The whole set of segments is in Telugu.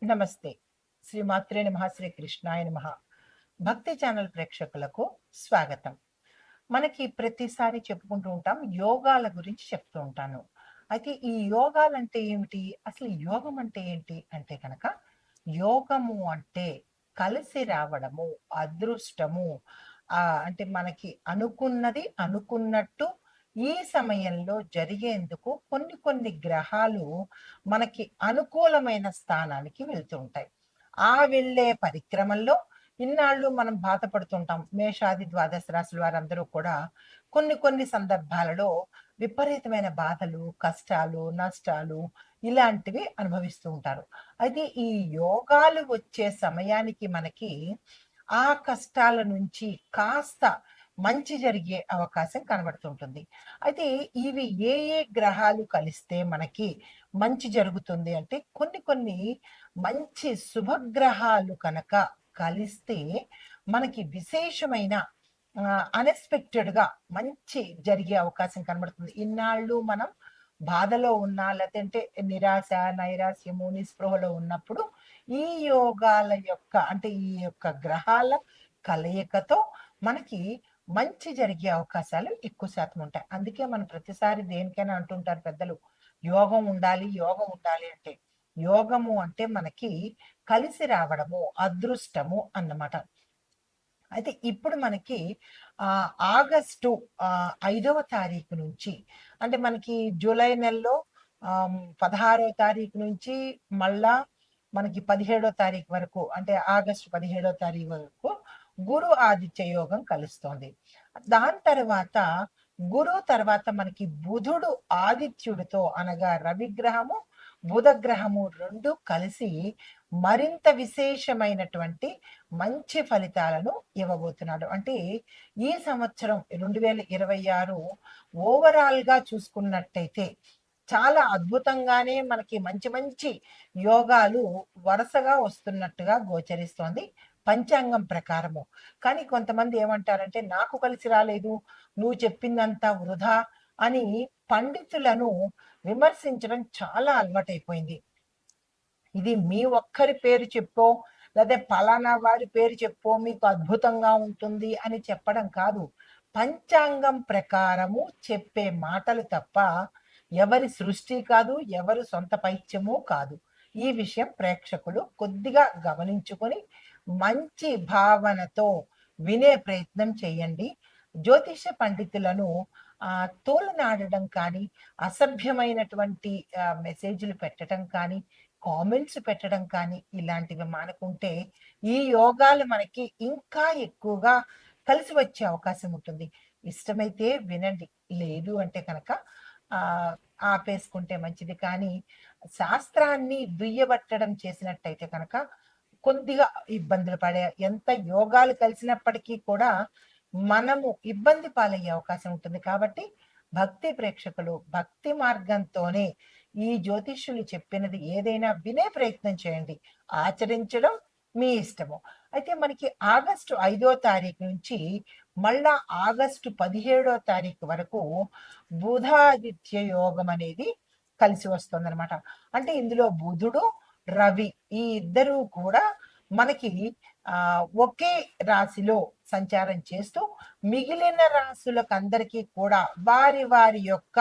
నమస్తే. శ్రీమాత్రే నమః, శ్రీ కృష్ణాయ నమః. భక్తి ఛానల్ ప్రేక్షకులకు స్వాగతం. మనకి ప్రతిసారి చెప్పుకుంటూ ఉంటాం, యోగాల గురించి చెప్తూ ఉంటాను. అయితే ఈ యోగాలంటే ఏమిటి? అసలు యోగం అంటే ఏంటి అంటే గనక, యోగము అంటే కలిసి రావడము, అదృష్టము. అంటే మనకి అనుకున్నది అనుకున్నట్టు ఈ సమయంలో జరిగేందుకు కొన్ని కొన్ని గ్రహాలు మనకి అనుకూలమైన స్థానానికి వెళ్తూ ఉంటాయి. వెళ్ళే పరిక్రమల్లో ఇన్నాళ్ళు మనం బాధపడుతుంటాం. మేషాది ద్వాదశ రాశుల వారందరూ కూడా కొన్ని కొన్ని సందర్భాలలో విపరీతమైన బాధలు, కష్టాలు, నష్టాలు ఇలాంటివి అనుభవిస్తూ ఉంటారు. అయితే ఈ యోగాలు వచ్చే సమయానికి మనకి ఆ కష్టాల నుంచి కాస్త మంచి జరిగే అవకాశం కనబడుతుంటుంది. అయితే ఇవి ఏ గ్రహాలు కలిస్తే మనకి మంచి జరుగుతుంది అంటే, కొన్ని కొన్ని మంచి శుభగ్రహాలు కనుక కలిస్తే మనకి విశేషమైన అన్‌ఎక్స్‌పెక్టెడ్‌గా మంచి జరిగే అవకాశం కనబడుతుంది. ఇన్నాళ్ళు మనం బాధలో ఉన్నా, లేదంటే నిరాశ, నైరాశ్యము, నిస్పృహలో ఉన్నప్పుడు ఈ యోగాల యొక్క అంటే ఈ యొక్క గ్రహాల కలయికతో మనకి మంచి జరిగే అవకాశాలు ఎక్కువ శాతం ఉంటాయి. అందుకే మనం ప్రతిసారి దేనికైనా అంటుంటారు పెద్దలు, యోగం ఉండాలి, యోగం ఉండాలి అంటే. యోగము అంటే మనకి కలిసి రావడము, అదృష్టము అన్నమాట. అయితే ఇప్పుడు మనకి ఆగస్టు 5వ తారీఖు నుంచి అంటే మనకి జూలై నెలలో 16వ తారీఖు నుంచి మళ్ళా మనకి 17వ తారీఖు వరకు అంటే ఆగస్టు 17వ తారీఖు వరకు గురు ఆదిత్య యోగం కలుస్తోంది. దాని తర్వాత గురువు తర్వాత మనకి బుధుడు ఆదిత్యుడితో అనగా రవిగ్రహము, బుధగ్రహము 2 కలిసి మరింత విశేషమైనటువంటి మంచి ఫలితాలను ఇవ్వబోతున్నాడు. అంటే ఈ సంవత్సరం 2026 ఓవరాల్‌గా చూసుకున్నట్టయితే చాలా అద్భుతంగానే మనకి మంచి మంచి యోగాలు వరుసగా వస్తున్నట్టుగా గోచరిస్తోంది పంచాంగం ప్రకారము. కానీ కొంతమంది ఏమంటారంటే, నాకు కలిసి రాలేదు, నువ్వు చెప్పిందంతా వృధా అని పండితులను విమర్శించడం చాలా అలవాటైపోయింది. ఇది మీ ఒక్కరి పేరు చెప్పో, లేదా పలానా వారి పేరు చెప్పో మీకు అద్భుతంగా ఉంటుంది అని చెప్పడం కాదు. పంచాంగం ప్రకారము చెప్పే మాటలు తప్ప ఎవరి సృష్టి కాదు, ఎవరు సొంత పైత్యము కాదు. ఈ విషయం ప్రేక్షకులు కొద్దిగా గమనించుకొని మంచి భావనతో వినే ప్రయత్నం చేయండి. జ్యోతిష పండితులను తోలనాడడం కానీ, అసభ్యమైనటువంటి మెసేజ్‌లు పెట్టడం కానీ, కామెంట్స్ పెట్టడం కానీ ఇలాంటివి మానుకుంటే ఈ యోగాలు మనకి ఇంకా ఎక్కువగా కలిసి వచ్చే అవకాశం ఉంటుంది. ఇష్టమైతే వినండి. లేదు అంటే కనుక ఆపేసుకుంటే మంచిది. కానీ శాస్త్రాన్ని దుయ్యబట్టడం చేసినట్టయితే కనుక కొద్దిగా ఇబ్బందులు పడే ఎంత యోగాలు కలిసినప్పటికీ కూడా మనము ఇబ్బంది పాలయ్యే అవకాశం ఉంటుంది. కాబట్టి భక్తి ప్రేక్షకులు భక్తి మార్గంతోనే ఈ జ్యోతిష్యులు చెప్పినది ఏదైనా వినే ప్రయత్నం చేయండి. ఆచరించడం మీ ఇష్టము. అయితే మనకి ఆగస్టు 5వ తారీఖు నుంచి మళ్ళా ఆగస్టు 17వ తారీఖు వరకు బుధాదిత్య యోగం అనేది కలిసి వస్తుందన్నమాట. అంటే ఇందులో బుధుడు, రవి ఈ ఇద్దరూ కూడా మనకి ఒకే రాశిలో సంచారం చేస్తూ మిగిలిన రాశులకందరికీ కూడా వారి వారి యొక్క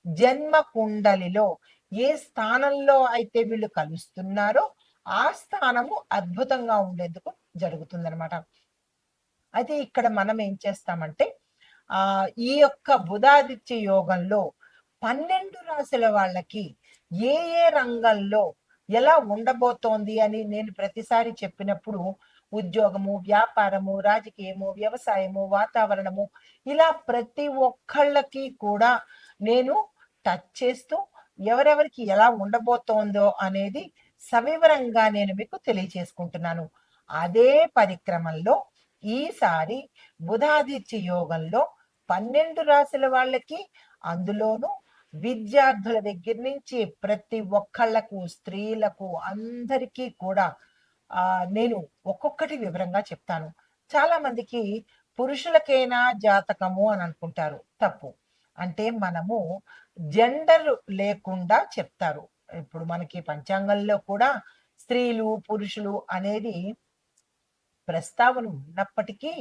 జన్మ కుండలిలో ఏ స్థానంలో అయితే వీళ్ళు కలుస్తున్నారో ఆ స్థానము అద్భుతంగా ఉండేందుకు జరుగుతుందనమాట. అయితే ఇక్కడ మనం ఏం చేస్తామంటే ఈ యొక్క బుధాదిత్య యోగంలో 12 రాశుల వాళ్ళకి ఏ రంగంలో ఎలా ఉండబోతోంది అని నేను ప్రతిసారి చెప్పినప్పుడు ఉద్యోగము, వ్యాపారము, రాజకీయము, వ్యవసాయము, వాతావరణము ఇలా ప్రతి ఒక్కళ్ళకి కూడా నేను టచ్ చేస్తూ ఎవరెవరికి ఎలా ఉండబోతోందో అనేది సవివరంగా నేను మీకు తెలియచేసుకుంటున్నాను. అదే పరిక్రమంలో ఈసారి బుధాదిత్య యోగంలో 12 రాశుల వాళ్ళకి, అందులోనూ విద్యార్థుల దగ్గర నుంచి ప్రతి ఒక్కళ్ళకు, స్త్రీలకు అందరికీ కూడా నేను ఒక్కొక్కటి వివరంగా చెప్తాను. చాలా మందికి పురుషులకైనా జాతకము అని అనుకుంటారు. తప్పు. అంటే మనము జెండర్ లేకుండా చెప్తారు. ఇప్పుడు మనకి పంచాంగంలో కూడా స్త్రీలు పురుషులు అనేది ప్రస్తావన ఉన్నప్పటికీ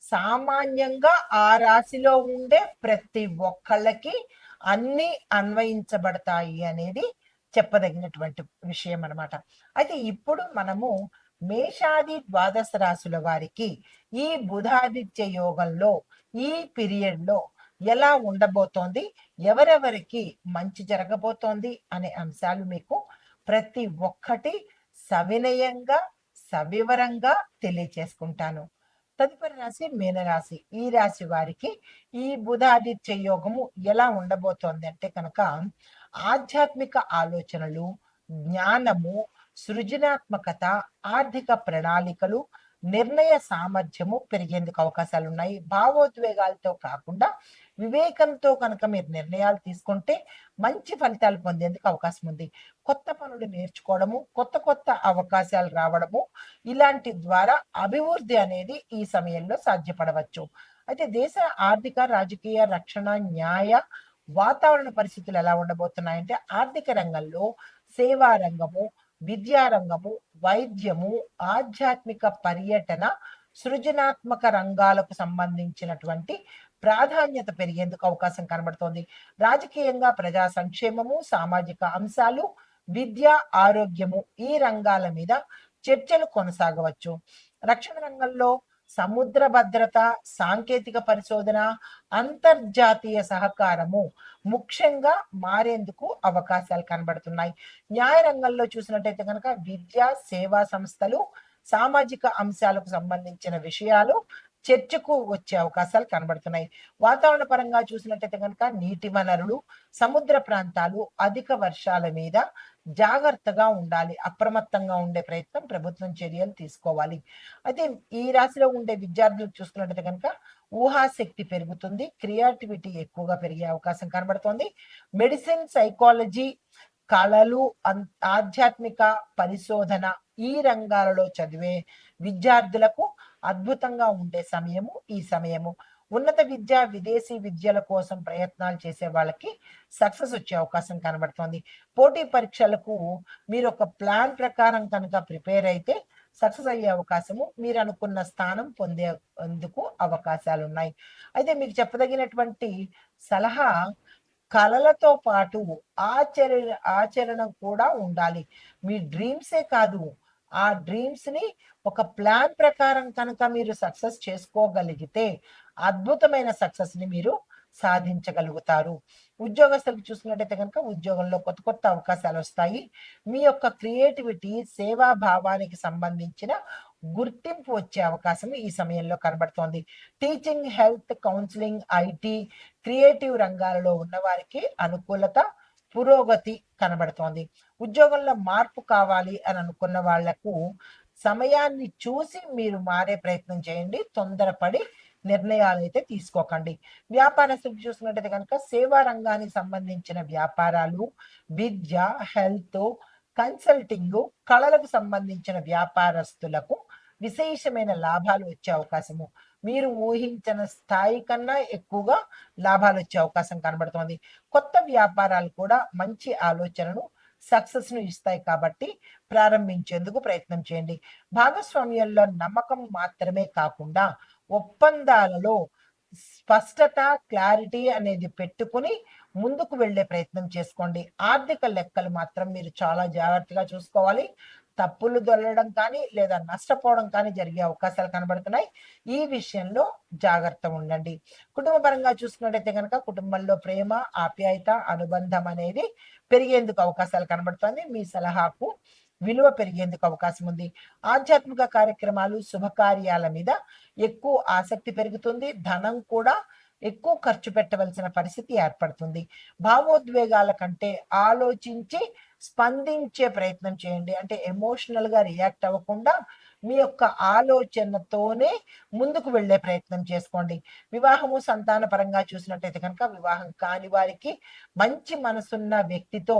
సామాన్యంగా ఆ రాశిలో ఉండే ప్రతి ఒక్కళ్ళకి అన్ని అన్వయించబడతాయి అనేది చెప్పదగినటువంటి విషయం అన్నమాట. అయితే ఇప్పుడు మనము మేషాది ద్వాదశ రాశుల వారికి ఈ బుధాదిత్య యోగంలో ఈ పీరియడ్ లో ఎలా ఉండబోతోంది, ఎవరెవరికి మంచి జరగబోతోంది అనే అంశాలు మీకు ప్రతి ఒక్కటి సవినయంగా సవివరంగా తెలియచేసుకుంటాను. తదుపరి రాశి మీనరాశి. ఈ రాశి వారికి ఈ బుధాదిత్య యోగము ఎలా ఉండబోతోంది అంటే కనుక ఆధ్యాత్మిక ఆలోచనలు, జ్ఞానము, సృజనాత్మకత, ఆర్థిక ప్రణాళికలు, నిర్ణయ సామర్థ్యము పెరిగేందుకు అవకాశాలు ఉన్నాయి. భావోద్వేగాలతో కాకుండా వివేకంతో కనుక మీరు నిర్ణయాలు తీసుకుంటే మంచి ఫలితాలు పొందేందుకు అవకాశం ఉంది. కొత్త పనులు నేర్చుకోవడము, కొత్త కొత్త అవకాశాలు రావడము, ఇలాంటి ద్వారా అభివృద్ధి అనేది ఈ సమయంలో సాధ్యపడవచ్చు. అయితే దేశ ఆర్థిక, రాజకీయ, రక్షణ, న్యాయ, వాతావరణ పరిస్థితులు ఎలా ఉండబోతున్నాయంటే ఆర్థిక రంగంలో సేవా రంగము, విద్యా రంగము, వైద్యము, ఆధ్యాత్మిక పర్యటన, సృజనాత్మక రంగాలకు సంబంధించినటువంటి ప్రాధాన్యత పెరిగేందుకు అవకాశం కనబడుతోంది. రాజకీయంగా ప్రజా సంక్షేమము, సామాజిక అంశాలు, విద్య, ఆరోగ్యము ఈ రంగాల మీద చర్చలు కొనసాగవచ్చు. రక్షణ రంగంలో సముద్ర భద్రత, సాంకేతిక పరిశోధన, అంతర్జాతీయ సహకారము ముఖ్యంగా మారేందుకు అవకాశాలు కనబడుతున్నాయి. న్యాయ రంగంలో చూసినట్టయితే కనుక విద్య, సేవా సంస్థలు, సామాజిక అంశాలకు సంబంధించిన విషయాలు చర్చకు వచ్చే అవకాశాలు కనబడుతున్నాయి. వాతావరణ పరంగా చూసినట్టయితే కనుక నీటి వనరులు, సముద్ర ప్రాంతాలు, అధిక వర్షాల మీద జాగ్రత్తగా ఉండాలి. అప్రమత్తంగా ఉండే ప్రయత్నం ప్రభుత్వం చర్యలు తీసుకోవాలి. అయితే ఈ రాశిలో ఉండే విద్యార్థులు చూసుకున్నట్టయితే కనుక ఊహాశక్తి పెరుగుతుంది, క్రియేటివిటీ ఎక్కువగా పెరిగే అవకాశం కనబడుతోంది. మెడిసిన్, సైకాలజీ, కళలు, ఆధ్యాత్మిక పరిశోధన ఈ రంగాలలో చదివే విద్యార్థులకు అద్భుతంగా ఉండే సమయము ఈ సమయము. ఉన్నత విద్య, విదేశీ విద్యల కోసం ప్రయత్నాలు చేసే వాళ్ళకి సక్సెస్ వచ్చే అవకాశం కనబడుతోంది. పోటీ పరీక్షలకు మీరు ఒక ప్లాన్ ప్రకారం కనుక ప్రిపేర్ అయితే సక్సెస్ అయ్యే అవకాశము, మీరు అనుకున్న స్థానం పొందేందుకు అవకాశాలు ఉన్నాయి. అయితే మీకు చెప్పదగినటువంటి సలహా కళలతో పాటు ఆచరణ కూడా ఉండాలి. మీ డ్రీమ్సే కాదు, ఆ డ్రీమ్స్ ని ఒక ప్లాన్ ప్రకారం కనుక మీరు సక్సెస్ చేసుకోగలిగితే అద్భుతమైన సక్సెస్ ని మీరు సాధించగలుగుతారు. ఉద్యోగస్తులకు చూసుకున్నట్టయితే కనుక ఉద్యోగంలో కొత్త కొత్త అవకాశాలు వస్తాయి. మీ యొక్క క్రియేటివిటీ, సేవా భావానికి సంబంధించిన గుర్తింపు వచ్చే అవకాశం ఈ సమయంలో కనబడుతోంది. Teaching, health, counselling, IT, creative రంగాలలో ఉన్న వారికి అనుకూలత, పురోగతి కనబడుతోంది. ఉద్యోగంలో మార్పు కావాలి అని అనుకున్న వాళ్లకు సమయాన్ని చూసి మీరు మారే ప్రయత్నం చేయండి. తొందరపడి నిర్ణయాలు అయితే తీసుకోకండి. వ్యాపారస్తులు చూసుకున్నట్టయితే కనుక సేవా రంగానికి సంబంధించిన వ్యాపారాలు, విద్య, హెల్త్, కన్సల్టింగ్, కళలకు సంబంధించిన వ్యాపారస్తులకు విశేషమైన లాభాలు వచ్చే అవకాశము, మీరు ఊహించిన స్థాయి కన్నా ఎక్కువగా లాభాలు వచ్చే అవకాశం కనబడుతోంది. కొత్త వ్యాపారాలు కూడా మంచి ఆలోచనను, సక్సెస్ ను ఇస్తాయి కాబట్టి ప్రారంభించేందుకు ప్రయత్నం చేయండి. భాగస్వామ్యంలో నమ్మకం మాత్రమే కాకుండా ఒప్పందాలలో స్పష్టత, క్లారిటీ అనేది పెట్టుకుని ముందుకు వెళ్ళే ప్రయత్నం చేసుకోండి. ఆర్థిక లెక్కలు మాత్రం మీరు చాలా జాగ్రత్తగా చూసుకోవాలి. తప్పులు దొల్లడం కానీ లేదా నష్టపోవడం కానీ జరిగే అవకాశాలు కనబడుతున్నాయి. ఈ విషయంలో జాగ్రత్త ఉండండి. కుటుంబ పరంగా చూసుకున్నట్టయితే కనుక కుటుంబంలో ప్రేమ, ఆప్యాయత, అనుబంధం అనేది పెరిగేందుకు అవకాశాలు కనబడుతుంది. మీ సలహాకు విలువ పెరిగేందుకు అవకాశం ఉంది. ఆధ్యాత్మిక కార్యక్రమాలు, శుభకార్యాల మీద ఎక్కువ ఆసక్తి పెరుగుతుంది. ధనం కూడా ఎక్కువ ఖర్చు పెట్టవలసిన పరిస్థితి ఏర్పడుతుంది. భావోద్వేగాల కంటే ఆలోచించి స్పందించే ప్రయత్నం చేయండి. అంటే ఎమోషనల్ గా రియాక్ట్ అవ్వకుండా మీ యొక్క ఆలోచనతోనే ముందుకు వెళ్ళే ప్రయత్నం చేసుకోండి. వివాహము, సంతాన పరంగా చూసినట్టయితే కనుక వివాహం కాని వారికి మంచి మనసున్న వ్యక్తితో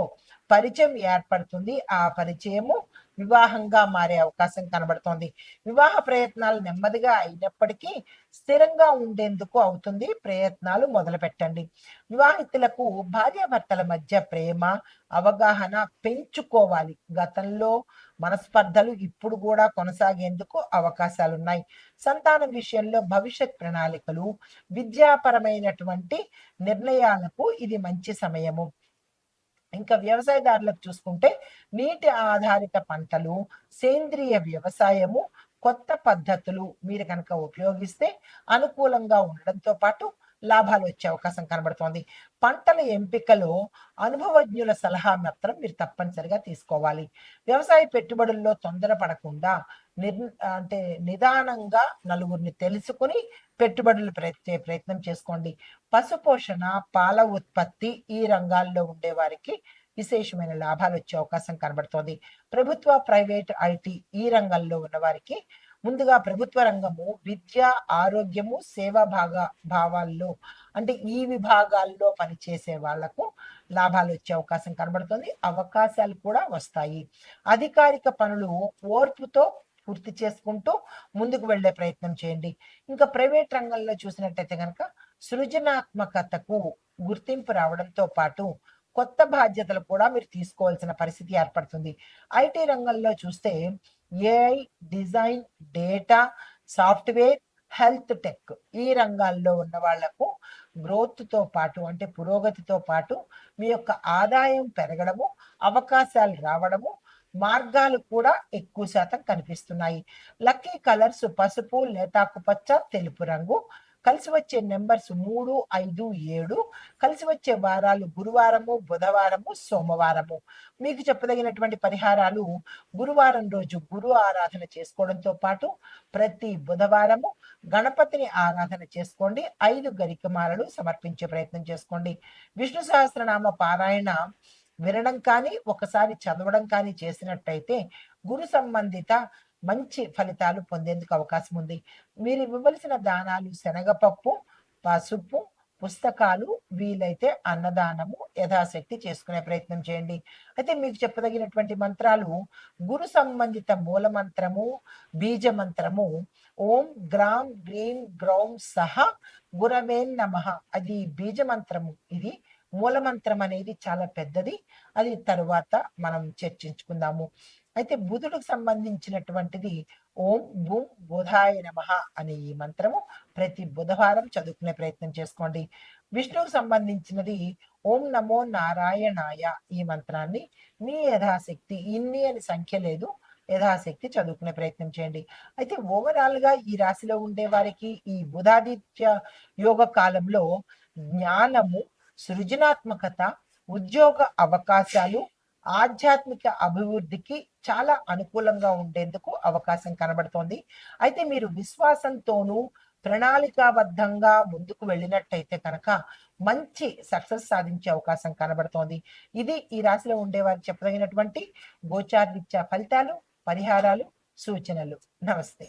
పరిచయం ఏర్పడుతుంది. ఆ పరిచయము వివాహంగా మారే అవకాశం కనబడుతోంది. వివాహ ప్రయత్నాలు నెమ్మదిగా అయినప్పటికీ స్థిరంగా ఉండేందుకు అవుతుంది. ప్రయత్నాలు మొదలుపెట్టండి. వివాహితులకు భార్యాభర్తల మధ్య ప్రేమ, అవగాహన పెంచుకోవాలి. గతంలో మనస్పర్ధలు ఇప్పుడు కూడా కొనసాగేందుకు అవకాశాలున్నాయి. సంతానం విషయంలో భవిష్యత్ ప్రణాళికలు, విద్యాపరమైనటువంటి నిర్ణయాలకు ఇది మంచి సమయము. ఇంకా వ్యవసాయదారులకు చూసుకుంటే నీటి ఆధారిత పంటలు, సేంద్రియ వ్యవసాయము, కొత్త పద్ధతులు మీరు కనుక ఉపయోగిస్తే అనుకూలంగా ఉండడంతో పాటు లాభాలు వచ్చే అవకాశం కనబడుతోంది. పంటల ఎంపికలో అనుభవజ్ఞుల సలహా మాత్రం మీరు తప్పనిసరిగా తీసుకోవాలి. వ్యవసాయ పెట్టుబడుల్లో తొందరపడకుండా నిర్ అంటే నిదానంగా నలుగురిని తెలుసుకొని పెట్టుబడులు పెట్టే ప్రయత్నం చేసుకోండి. పశుపోషణ, పాల ఉత్పత్తి ఈ రంగాల్లో ఉండే వారికి విశేషమైన లాభాలు వచ్చే అవకాశం కనబడుతోంది. ప్రభుత్వ, ప్రైవేట్, ఐటీ ఈ రంగంలో ఉన్న వారికి ముందుగా ప్రభుత్వ రంగము విద్య, ఆరోగ్యము, సేవా భావాల్లో అంటే ఈ విభాగాల్లో పనిచేసే వాళ్లకు లాభాలు వచ్చే అవకాశం కనబడుతుంది. అవకాశాలు కూడా వస్తాయి. అధికారిక పనులు ఓర్పుతో పూర్తి చేసుకుంటూ ముందుకు వెళ్లే ప్రయత్నం చేయండి. ఇంకా ప్రైవేట్ రంగంలో చూసినట్టయితే కనుక సృజనాత్మకతకు గుర్తింపు రావడంతో పాటు కొత్త బాధ్యతలు కూడా మీరు తీసుకోవాల్సిన పరిస్థితి ఏర్పడుతుంది. ఐటీ రంగంలో చూస్తే AI, design, data, software, health tech ఈ రంగాల్లో ఉన్న వాళ్లకు గ్రోత్తో పాటు అంటే పురోగతితో పాటు మీ యొక్క ఆదాయం పెరగడము, అవకాశాలు రావడము, మార్గాలు కూడా ఎక్కువ శాతం కనిపిస్తున్నాయి. లక్కీ కలర్స్ పసుపు, లేతాకుపచ్చ, తెలుపు రంగు. కలిసి వచ్చే నెంబర్స్ 3, 5, 7. కలిసి వచ్చే వారాలు గురువారము, బుధవారము, సోమవారము. మీకు చెప్పదగినటువంటి పరిహారాలు గురువారం రోజు గురు ఆరాధన చేసుకోవడంతో పాటు ప్రతి బుధవారము గణపతిని ఆరాధన చేసుకోండి. 5 గరికమాలలు సమర్పించే ప్రయత్నం చేసుకోండి. విష్ణు సహస్రనామ పారాయణ వినడం కానీ ఒకసారి చదవడం కానీ చేసినట్టయితే గురు సంబంధిత మంచి ఫలితాలు పొందేందుకు అవకాశం ఉంది. మీరు ఇవ్వవలసిన దానాలు శనగపప్పు, పసుపు, పుస్తకాలు, వీలైతే అన్నదానము యథాశక్తి చేసుకునే ప్రయత్నం చేయండి. అయితే మీకు చెప్పదగినటువంటి మంత్రాలు గురు సంబంధిత మూల మంత్రము, బీజ మంత్రము ఓం గ్రాం గ్రీం గ్రౌం సహ గురవే నమః. అది బీజ మంత్రము. ఇది మూల మంత్రం అనేది చాలా పెద్దది. అది తరువాత మనం చర్చించుకుందాము. అయితే బుధుడికి సంబంధించినటువంటిది ఓం బుం బుధాయ నమః అనే ఈ మంత్రము ప్రతి బుధవారం చదువుకునే ప్రయత్నం చేసుకోండి. విష్ణువుకు సంబంధించినది ఓం నమో నారాయణాయ ఈ మంత్రాన్ని మీ యథాశక్తి, ఇన్ని అని సంఖ్య లేదు, యథాశక్తి చదువుకునే ప్రయత్నం చేయండి. అయితే ఓవరాల్ గా ఈ రాశిలో ఉండే వారికి ఈ బుధాదిత్య యోగ కాలంలో జ్ఞానము, సృజనాత్మకత, ఉద్యోగ అవకాశాలు, ఆధ్యాత్మిక అభివృద్ధికి చాలా అనుకూలంగా ఉండేందుకు అవకాశం కనబడుతోంది. అయితే మీరు విశ్వాసంతోనూ ప్రణాళికాబద్ధంగా ముందుకు వెళ్ళినట్టయితే కనుక మంచి సక్సెస్ సాధించే అవకాశం కనబడుతోంది. ఇది ఈ రాశిలో ఉండేవారికి చెప్పదగినటువంటి గోచారరీత్యా ఫలితాలు, పరిహారాలు, సూచనలు. నమస్తే.